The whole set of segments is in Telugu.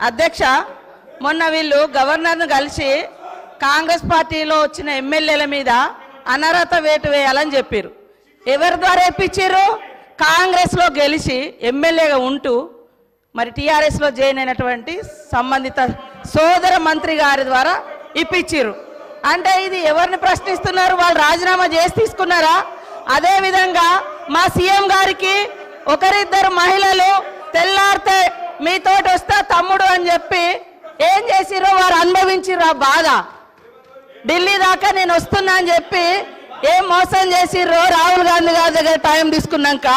అధ్యక్ష, మొన్న వీళ్ళు గవర్నర్ను కలిసి కాంగ్రెస్ పార్టీలో వచ్చిన ఎమ్మెల్యేల మీద అనర్హత వేటు వేయాలని చెప్పారు. ఎవరి ద్వారా ఇప్పించారు? కాంగ్రెస్లో గెలిచి ఎమ్మెల్యేగా ఉంటూ మరి టీఆర్ఎస్లో జాయిన్ అయినటువంటి సంబంధిత సోదర మంత్రి గారి ద్వారా ఇప్పించారు. అంటే ఇది ఎవరిని ప్రశ్నిస్తున్నారు? వాళ్ళు రాజీనామా చేసి తీసుకున్నారా? అదేవిధంగా మా సీఎం గారికి ఒకరిద్దరు మహిళలు తెల్లారితే మీతోటి వస్తా తమ్ముడు అని చెప్పి ఏం చేసిరో వారు అనుభవించిర్రు. ఆ బాధ ఢిల్లీ దాకా నేను వస్తున్నా అని చెప్పి ఏం మోసం చేసిర్రో రాహుల్ గాంధీ గారి దగ్గర టైం తీసుకున్నాక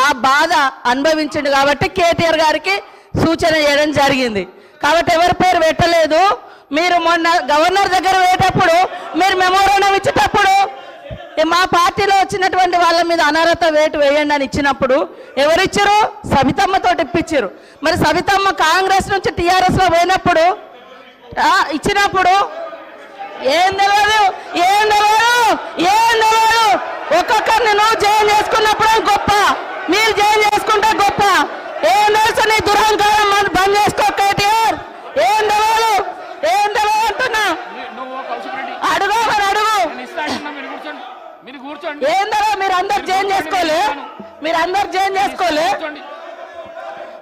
ఆ బాధ అనుభవించిండు. కాబట్టి కేటీఆర్ గారికి సూచన చేయడం జరిగింది. కాబట్టి ఎవరి పేరు పెట్టలేదు. మీరు మొన్న గవర్నర్ దగ్గర పోయేటప్పుడు మీరు మెమోరాండం ఇచ్చేటప్పుడు మా పార్టీలో వచ్చినటువంటి వాళ్ళ మీద అనర్హత వేటు వేయండి అని ఇచ్చినప్పుడు ఎవరిచ్చారు? సబితమ్మతో ఇప్పించారు. మరి సబితమ్మ కాంగ్రెస్ నుంచి టీఆర్ఎస్లో పోయినప్పుడు ఇచ్చినప్పుడు ఏం తెలియదు, ఏం తెలియదు, ఏం తెలియదు. ఒక్కొక్కరిని నువ్వు జాయిన్ చేసుకున్నప్పుడు గొప్ప, మీరు జాయిన్ చేసుకుంటే గొప్ప. ఏం తెలుసు నీ దురహంకారం బంద్ చేసుకో కేటీఆర్. ఏం తెలియదు, ఏం తెలియదు అంటున్నా. అడుగు మరి అడుగు. ఏం తెలియదు? మీరు అందరు జాయిన్ చేసుకోలే, మీరు అందరు జాయిన్ చేసుకోలే.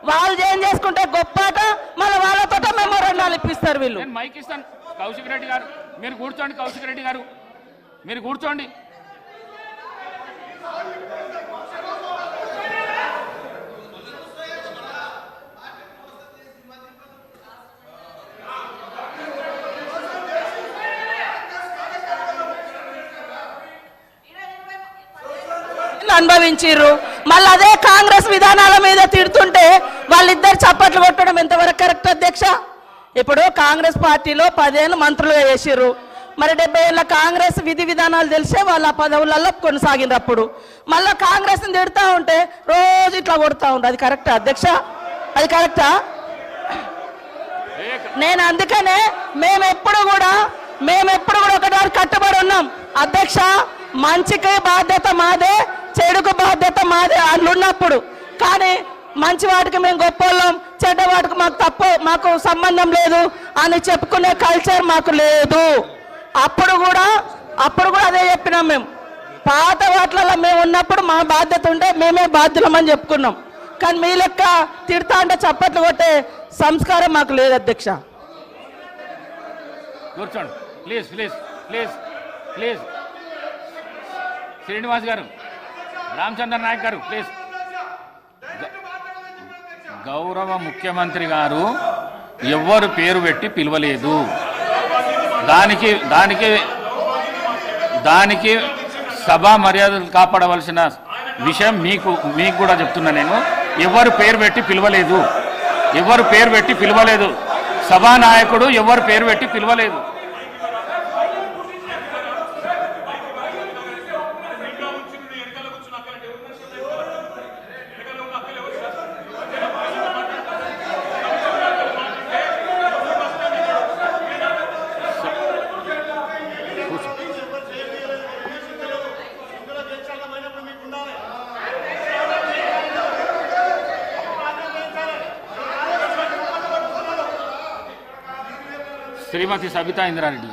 వాళ్ళు జాయిన్ చేసుకుంటే గొప్పట, మళ్ళీ వాళ్ళతో మెమోరాండాలు ఇప్పిస్తారు వీళ్ళు. మైక్ ఇస్తాను. కౌశిక్ రెడ్డి గారు మీరు కూర్చోండి. కౌశిక్ రెడ్డి గారు మీరు కూర్చోండి. అనుభవించిర్రు. మళ్ళీ అదే కాంగ్రెస్ విధానాల మీద తిడుతుంటే వాళ్ళిద్దరు చప్పట్లు కొట్టడం ఎంతవరకు కరెక్ట్ అధ్యక్ష? ఇప్పుడు కాంగ్రెస్ పార్టీలో 10 ఏళ్ళు మంత్రులుగా చేసిర్రు. మరి 70 ఏళ్ళ కాంగ్రెస్ విధి విధానాలు తెలిసే వాళ్ళ పదవులలో కొనసాగినప్పుడు మళ్ళీ కాంగ్రెస్ని తిడుతూ ఉంటే రోజు ఇట్లా కొడుతూ ఉంటారు. అది కరెక్టా అధ్యక్ష? అది కరెక్టా? నేను అందుకనే మేమెప్పుడు కూడా ఒకటి కట్టుబడి ఉన్నాం అధ్యక్ష. మంచికి బాధ్యత మాదే, చెడుకు బాధ్యత మాదే అట్లున్నప్పుడు. కానీ మంచి వాటికి మేము గొప్పవాళ్ళం, చెడ్డ వాటికి మాకు సంబంధం లేదు అని చెప్పుకునే కల్చర్ మాకు లేదు. అప్పుడు కూడా అదే చెప్పినాం. మేము పాత వాటిలలో మేము ఉన్నప్పుడు మా బాధ్యత ఉంటే మేమే బాధ్యులమని చెప్పుకున్నాం. కానీ మీ లెక్క తిడతా అంటే చప్పట్లు కొట్టే సంస్కారం మాకు లేదు అధ్యక్ష. కూర్చోండి please please please please. Srinivas గారు, రామచంద్ర నాయక్ గారు ప్లీజ్. గౌరవ ముఖ్యమంత్రి గారు ఎవ్వరు పేరు పెట్టి పిలవలేదు. దానికి సభా మర్యాదలు కాపాడవలసిన విషయం మీకు కూడా చెప్తున్నా. నేను ఎవరు పేరు పెట్టి పిలవలేదు, ఎవరు పేరు పెట్టి పిలవలేదు. సభానాయకుడు ఎవరు పేరు పెట్టి పిలవలేదు. శ్రీమతి సబితా ఇంద్రారెడ్డి.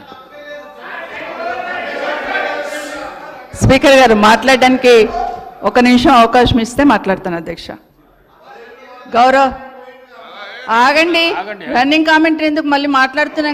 స్పీకర్ గారు మాట్లాడడానికి 1 నిమిషం అవకాశం ఇస్తే మాట్లాడతాను అధ్యక్ష. గౌరవ్ ఆగండి. రన్నింగ్ కామెంటరీ ఎందుకు మళ్ళీ మాట్లాడుతున్నాం.